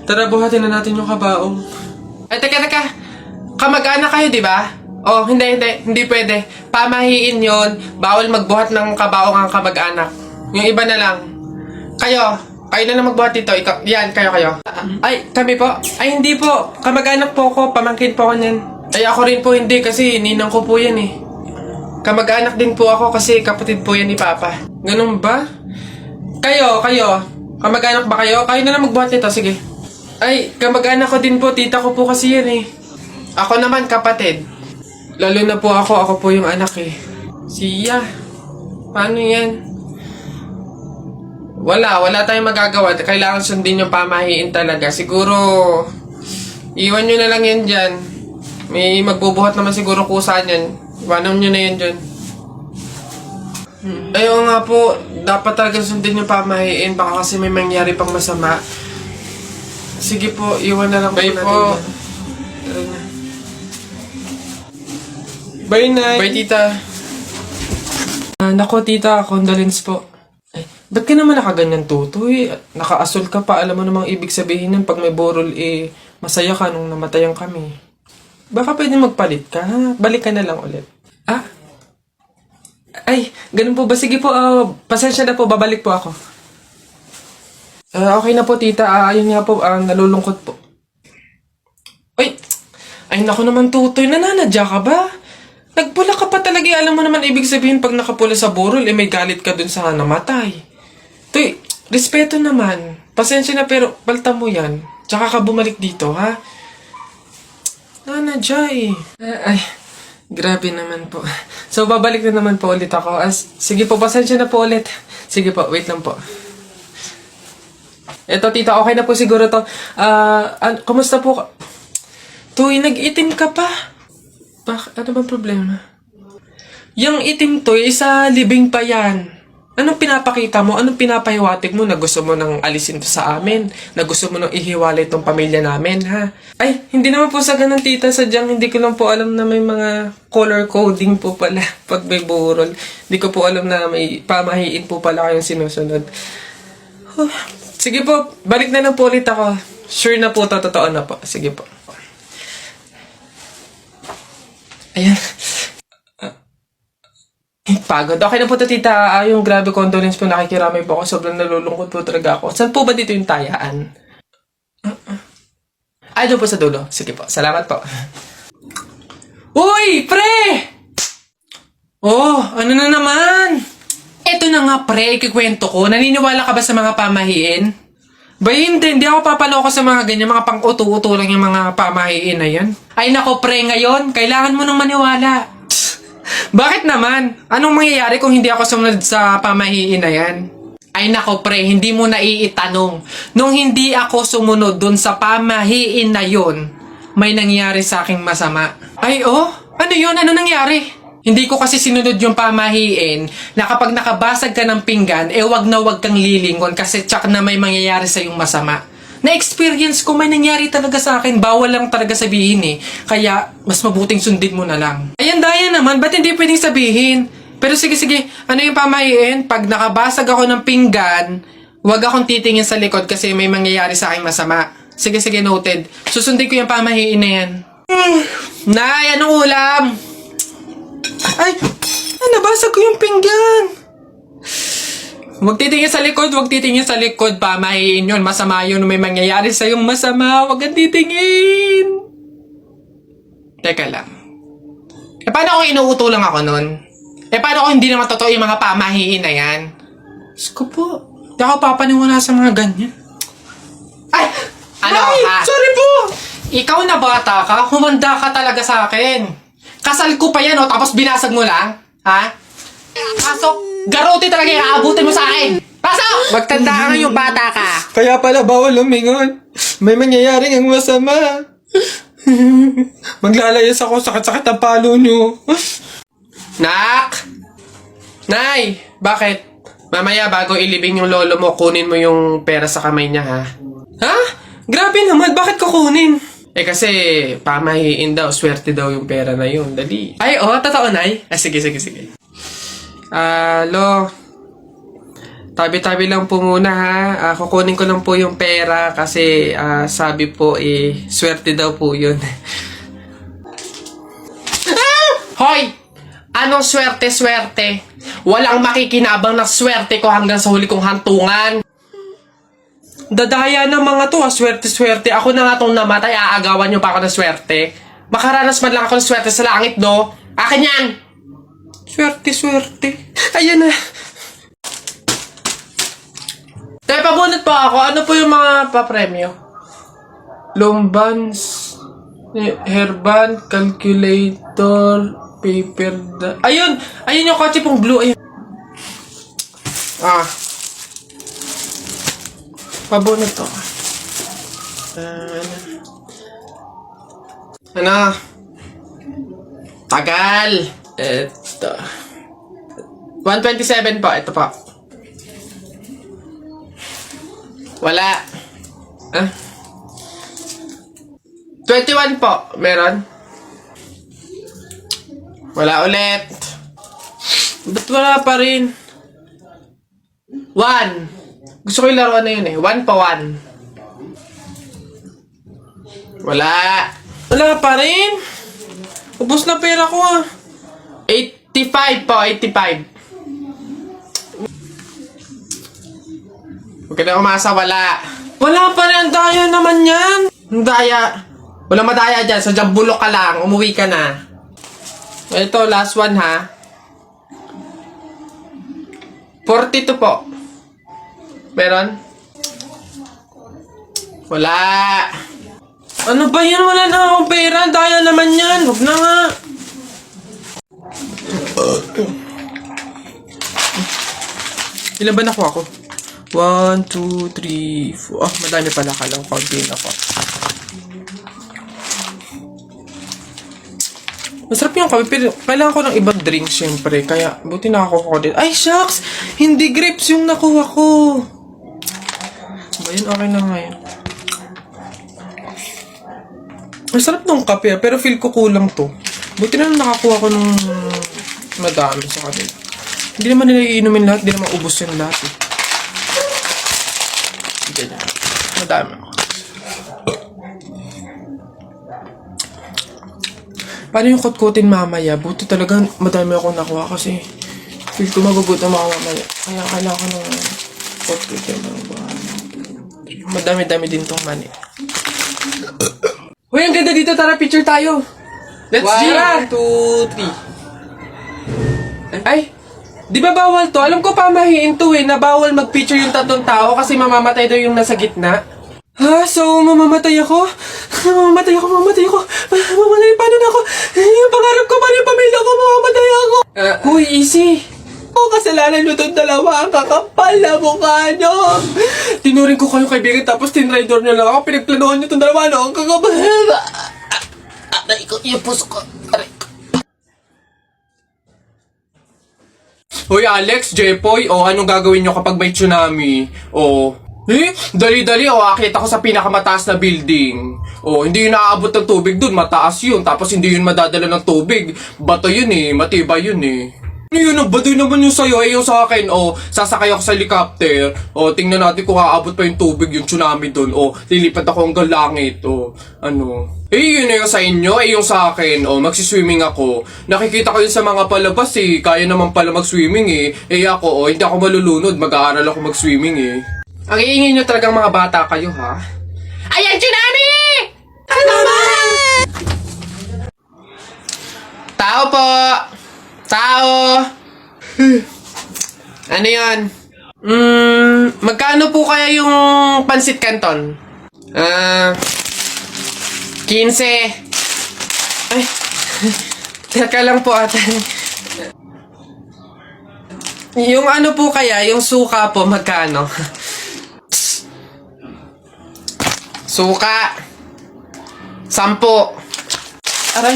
Tara, buhatin na natin yung kabaong. Ay, teka. Kamag-anak kayo, di ba? Oh, hindi pwede. Pamahiin yon. Bawal magbuhat ng kabaong ang kamag-anak. Yung iba na lang. Kayo na lang magbuhat dito. Ikaw, yan, kayo. Ay, kami po. Ay, hindi po. Kamag-anak po ako. Pamangkin po ako niyan. Ay, ako rin po hindi kasi ninang ko po yan eh. Kamag-anak din po ako kasi kapatid po yan ni Papa. Ganun ba? Kayo. Kamag-anak ba kayo? Kayo na lang magbuhat nito, sige. Ay, kamag-anak ko din po. Tita ko po kasi yan eh. Ako naman, kapatid. Lalo na po ako po yung anak eh. Siya. Paano yan? Wala tayong magagawa. Kailangan sundin yung pamahiin talaga. Siguro, iwan nyo na lang yan dyan. May magbubuhat naman siguro kusa yan. Iwanan nyo na yan dyan. Ayaw nga po, dapat talaga sundin yung pamahiin. Baka kasi may mangyari pang masama. Sige po, iwan na lang po natin. Bye po. Tara na. Bye, Nay. Bye, Tita. Nako, Tita. Condolence po. Ay, ba't ka naman nakaganyan, Tutoy? Naka-asol ka pa. Alam mo namang ibig sabihin nun pag may burol, masaya ka nung namatayan kami. Baka pwede magpalit ka, ha? Balik ka na lang ulit. Ah? Ay, ganun po ba? Sige po, pasensya na po. Babalik po ako. Okay na po, Tita. Ayun nga po, nalulungkot po. Ay, naku naman, Tutoy. Nananadya ka ba? Nagpula ka pa talaga. Alam mo naman ibig sabihin pag nakapula sa burol, may galit ka dun sa namatay. Tuy, respeto naman. Pasensya na pero balta mo yan. Tsaka ka bumalik dito, ha? Nanadya eh. Ay, grabe naman po. So, babalik na naman po ulit ako. Sige po, pasensya na po ulit. Sige po, wait lang po. Eto, Tita, okay na po siguro to. Kumusta po ka? Tuy, nag-itim ka pa. Ano bang problema? Yung itim to, isa libing pa yan. Anong pinapakita mo? Anong pinapahiwatig mo na gusto mo nang alisin to sa amin? Na gusto mo nang ihiwalay tong pamilya namin, ha? Ay, hindi naman po sa ganun, Tita. Sadyang hindi ko lang po alam na may mga color coding po pala pag may burol. Hindi ko po alam na may pamahiin po pala kayong sinusunod. Sige po, balik na lang po ulit ako. Sure na po, totoo na po. Sige po. Ayan. Pagod. Okay na po to, Tita. Yung grabe condolence po, nakikiramay po ako. Sobrang nalulungkot po talaga ako. Saan po ba dito yung tayaan? Ay, doon po sa dulo. Sige po. Salamat po. Uy! Pre! Oh, ano na naman? Eto na nga, pre. Ikikwento ko. Naniniwala ka ba sa mga pamahiin? Ba, hindi ako papaloko sa mga ganyan, mga pang-uto-uto lang yung mga pamahiin na yan. Ay nako, pre, ngayon, kailangan mo nang maniwala. Bakit naman? Anong mangyayari kung hindi ako sumunod sa pamahiin na yan? Ay nako, pre, hindi mo na iitanong. Nung hindi ako sumunod dun sa pamahiin na yun, may nangyari sa aking masama. Ay, ano yun? Ano nangyari? Hindi ko kasi sinunod yung pamahiin na kapag nakabasag ka ng pinggan, wag na wag kang lilingon kasi tsak na may mangyayari sa yung masama. Na-experience ko, may nangyari talaga sa akin. Bawal lang talaga sabihin eh. Kaya, mas mabuting sundin mo na lang. Ayan, daya naman. Ba't hindi pwedeng sabihin? Pero sige. Ano yung pamahiin? Pag nakabasag ako ng pinggan, wag akong titingin sa likod kasi may mangyayari sa aking masama. Sige, noted. Susundin ko yung pamahiin na yan. Nay, anong ulam? Ay, nabasag ko yung pinggan. Huwag titingin sa likod, pamahiin yun. Masama yun, may mangyayari sa'yong masama. Huwag kang titingin. Teka lang. Paano kung inuuto lang ako nun? Paano kung hindi naman totoo yung mga pamahiin na yan? Diyos ko po, di ako papaniwala sa mga ganyan. Ay! Sorry po! Ikaw na bata ka, humanda ka talaga sa akin. Kasal ko pa yan, tapos binasag mo lang? Ha? Pasok! Garote talaga yung aabutin mo sa akin! Pasok! Magtanda ka yung bata ka. Kaya pala bawal lumingon. May mangyayaring ang masama. Maglalayas ako, sakit-sakit ang palo nyo. Nak! Nay! Bakit? Mamaya bago ilibing yung lolo mo, kunin mo yung pera sa kamay niya, ha? Ha? Grabe naman, bakit kukunin? Kasi pamahiin daw, swerte daw yung pera na yun. Dali. Ay, totoo, Nay? Sige. Alo. Tabi-tabi lang po muna ha. Kukunin ko lang po yung pera kasi sabi po swerte daw po yun. Hoy! Anong swerte-swerte? Walang makikinabang ng swerte ko hanggang sa huli kong hantungan. Dadaya ng mga to swerte-swerte. Ako na nga tong namatay, aagawan nyo pa ako ng swerte. Makaranas man lang ako ng swerte sa langit, no? Akin yan! Swerte-swerte. Ayan na. Tayo, pabunot pa ako. Ano po yung mga papremyo? Lombans, hairband, calculator, paper, ayun! Ayun yung kotse pong blue. Ayun. Pabunot to. Ano? Tagal! Ito. 127 po. Ito po. Wala. 21 po. Meron? Wala ulit. Ba't wala pa rin? 1. Gusto ko yung laruan na yun 1 pa 1. Wala. Wala pa rin. Ubus na pera ko 85 po. 85. Huwag ka na umasa. Wala. Wala pa rin. Ang daya naman yan. Ang daya. Wala madaya dyan. Sa bulok ka lang. Umuwi ka na. Ito, last one ha. 42 po. Meron? Wala. Ano ba yan? Wala na akong pera. Daya naman yan. Huwag na nga. Ilan ba nakuha ko? 1, 2, 3, 4. Oh, madami pala. Kala ko kaunti na po. Masarap yung kape, pero kailangan ko ng ibang drink, syempre. Kaya, buti nakakuha ko din. Ay, shucks! Hindi grapes yung nakuha ko. Ba yun? Okay na nga yan. Masarap nung kape, pero feel ko kulang to. Buti na nakakuha ko ng madami sa kanila. Hindi naman nila iinumin lahat, hindi naman ubos yung lahat eh. Ganyan. Madami ako. Paano yung kutkutin mamaya? Buti talaga madami akong nakuha kasi feel ko magugutom ako mamaya. Kaya kailangan ko ng kutkutin. Madami-dami din tong mani. Uy, ang ganda dito. Tara, picture tayo. Let's do it. 1, 2, 3. Ay, di ba bawal to? Alam ko pamahiin to na bawal mag-picture yung tatlong tao kasi mamamatay daw yung nasa gitna. Ha? So, mamamatay ako? Mamamatay ako. Paano na ako? Yung pangarap ko, paano yung pamilya ko? Mamamatay ako. Huy, easy. Kasalanan nyo itong dalawa. Ang kakapal na mukha nyo. Tinuring ko kayo kaibigan tapos tinraidor nyo lang ako. Pinagplanohan nyo itong dalawa. Ang kakapal. Aray ko, yung puso ko. Aray ko. Hoy, Alex, Jepoy, anong gagawin nyo kapag may tsunami? Dali-dali, akit ako sa pinakamataas na building. Hindi yun naaabot ng tubig dun, mataas yun. Tapos hindi yun madadala ng tubig. Bato yun matibay yun Ano yun, baduy naman yung sa'yo, yung sa akin, sasakay ako sa helicopter. Tingnan natin kung aabot pa yung tubig, yung tsunami dun. Lilipat ako hanggang langit, yun na yung sa inyo, yung sa akin, magsiswimming ako. Nakikita ko yun sa mga palabas, kaya naman pala mag-swimming, ako, hindi ako malulunod, mag-aaral ako mag-swimming, Ang iingay nyo talagang mga bata kayo, ha? Ayan, tsunami! Ano ba? Tao po! Tao! Ano yan? Magkano po kaya yung pansit canton? 15. Ay, teka lang po ate. Yung ano po kaya, yung suka po, magkano? Suka. 10. Aray.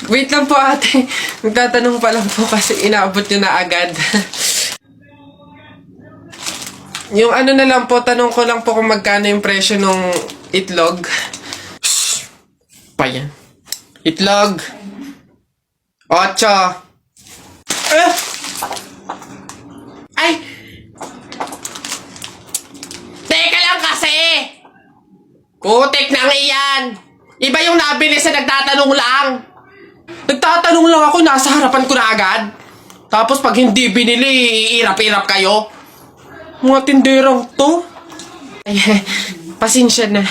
Wait lang po ate. Magtatanong pa lang po kasi inaabot nyo na agad. Yung ano na lang po, tanong ko lang po kung magkano yung presyo ng itlog. Shhh. Pa yan. Itlog. 8. Ay! Putik na nga iyan! Iba yung nabili sa nagtatanong lang! Nagtatanong lang ako, nasa harapan ko na agad. Tapos pag hindi binili, iirap-irap kayo. Mga tinderang to. Ay, pasensya na.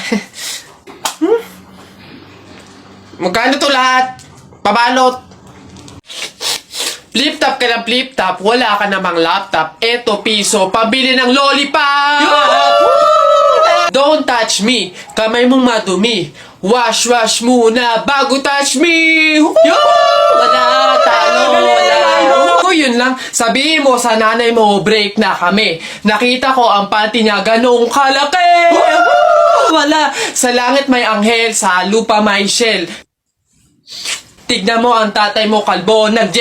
Magkano to lahat? Pabalot! Flip-top ka ng flip-top, wala ka namang laptop. Eto, piso, pabili ng lollipop! Don't touch me, kamay mong madumi. Wash muna bago touch me! Wala, talo, wala. O yun lang, sabihin mo sa nanay mo, break na kami. Nakita ko ang panty niya ganong kalaki! Wala, sa langit may anghel, sa lupa may shell. Tignan mo ang tatay mo kalbo, nag